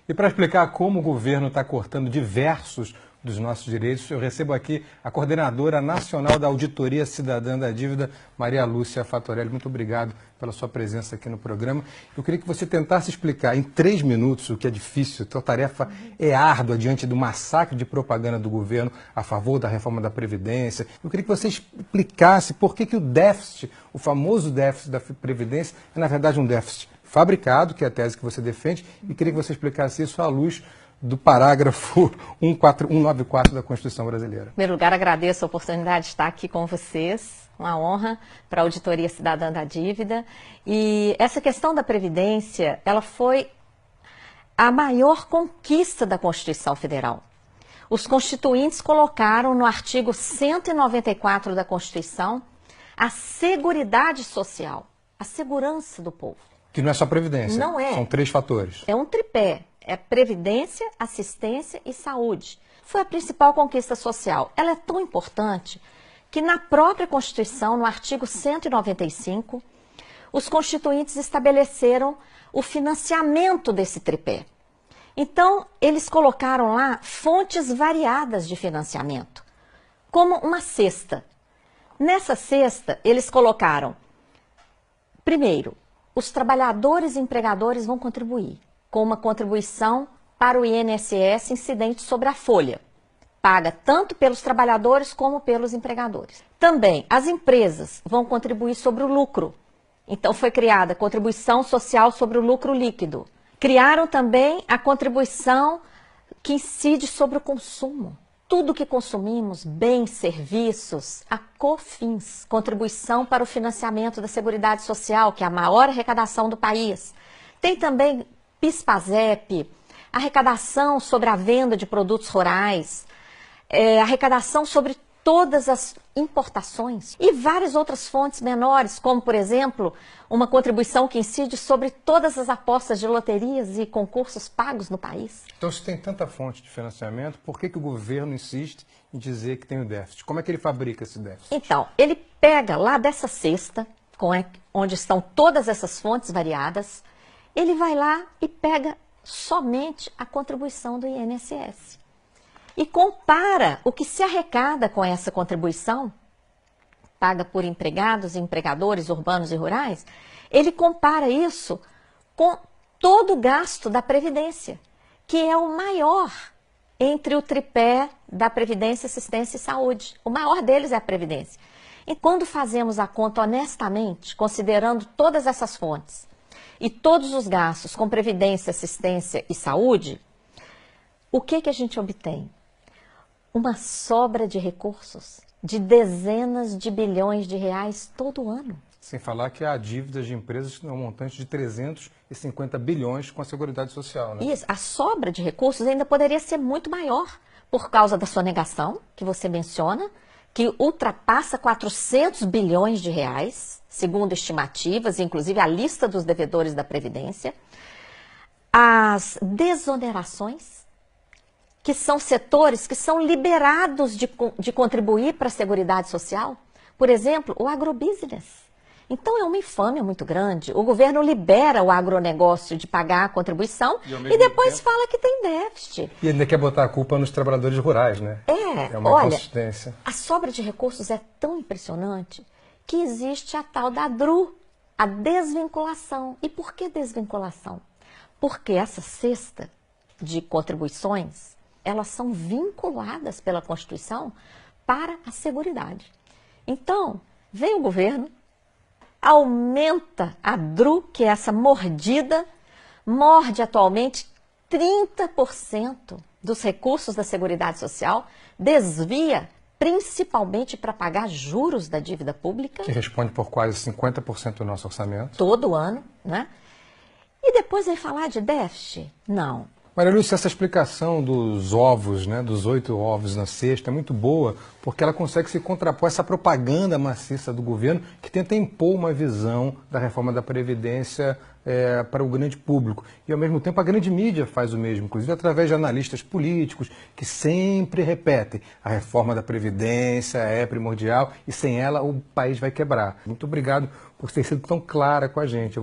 E para explicar como o governo está cortando diversos dos nossos direitos, eu recebo aqui a coordenadora nacional da Auditoria Cidadã da Dívida, Maria Lúcia Fatorelli. Muito obrigado pela sua presença aqui no programa. Eu queria que você tentasse explicar em 3 minutos, o que é difícil, a tarefa é árdua diante do massacre de propaganda do governo a favor da reforma da Previdência. Eu queria que você explicasse por que o déficit, o famoso déficit da Previdência, é na verdade um déficit fabricado, que é a tese que você defende, e queria que você explicasse isso à luz do parágrafo 194 da Constituição Brasileira. Em primeiro lugar, agradeço a oportunidade de estar aqui com vocês, uma honra para a Auditoria Cidadã da Dívida. E essa questão da Previdência, ela foi a maior conquista da Constituição Federal. Os constituintes colocaram no artigo 194 da Constituição a seguridade social, a segurança do povo. Que não é só Previdência, não é. São 3 fatores. É um tripé. É previdência, assistência e saúde. Foi a principal conquista social. Ela é tão importante que na própria Constituição, no artigo 195, os constituintes estabeleceram o financiamento desse tripé. Então, eles colocaram lá fontes variadas de financiamento, como uma cesta. Nessa cesta, eles colocaram, primeiro, os trabalhadores e empregadores vão contribuir com uma contribuição para o INSS incidente sobre a folha, paga tanto pelos trabalhadores como pelos empregadores. Também as empresas vão contribuir sobre o lucro. Então foi criada a contribuição social sobre o lucro líquido. Criaram também a contribuição que incide sobre o consumo. Tudo que consumimos, bens, serviços, a COFINS, contribuição para o financiamento da Seguridade Social, que é a maior arrecadação do país. Tem também PIS/PASEP, arrecadação sobre a venda de produtos rurais, arrecadação sobre todas as importações e várias outras fontes menores, como, por exemplo, uma contribuição que incide sobre todas as apostas de loterias e concursos pagos no país. Então, se tem tanta fonte de financiamento, por que o governo insiste em dizer que tem o déficit? Como é que ele fabrica esse déficit? Então, ele pega lá dessa cesta, onde estão todas essas fontes variadas, ele vai lá e pega somente a contribuição do INSS. E compara o que se arrecada com essa contribuição, paga por empregados e empregadores urbanos e rurais, ele compara isso com todo o gasto da Previdência, que é o maior entre o tripé da Previdência, Assistência e Saúde. O maior deles é a Previdência. E quando fazemos a conta honestamente, considerando todas essas fontes, e todos os gastos com previdência, assistência e saúde, o que a gente obtém? Uma sobra de recursos de dezenas de bilhões de reais todo ano. Sem falar que há dívidas de empresas que têm um montante de 350 bilhões com a Seguridade Social, né? Isso, a sobra de recursos ainda poderia ser muito maior por causa da sonegação, que você menciona, que ultrapassa 400 bilhões de reais, segundo estimativas, inclusive a lista dos devedores da Previdência. As desonerações, que são setores que são liberados de contribuir para a Seguridade Social. Por exemplo, o agrobusiness. Então é uma infâmia muito grande. O governo libera o agronegócio de pagar a contribuição e depois fala que tem déficit. E ainda quer botar a culpa nos trabalhadores rurais, né? É uma olha, inconsistência. A sobra de recursos é tão impressionante que existe a tal da DRU, a desvinculação. E por que desvinculação? Porque essa cesta de contribuições, elas são vinculadas pela Constituição para a Seguridade. Então, vem o governo, aumenta a DRU, que é essa mordida, morde atualmente 30% dos recursos da Seguridade Social, desvia principalmente para pagar juros da dívida pública. Que responde por quase 50% do nosso orçamento. Todo ano, né? E depois vai falar de déficit? Não. Maria Lúcia, essa explicação dos ovos, né, dos 8 ovos na cesta, é muito boa, porque ela consegue se contrapor a essa propaganda maciça do governo que tenta impor uma visão da reforma da Previdência para o grande público. E, ao mesmo tempo, a grande mídia faz o mesmo, inclusive através de analistas políticos que sempre repetem: a reforma da Previdência é primordial e sem ela o país vai quebrar. Muito obrigado por ter sido tão clara com a gente.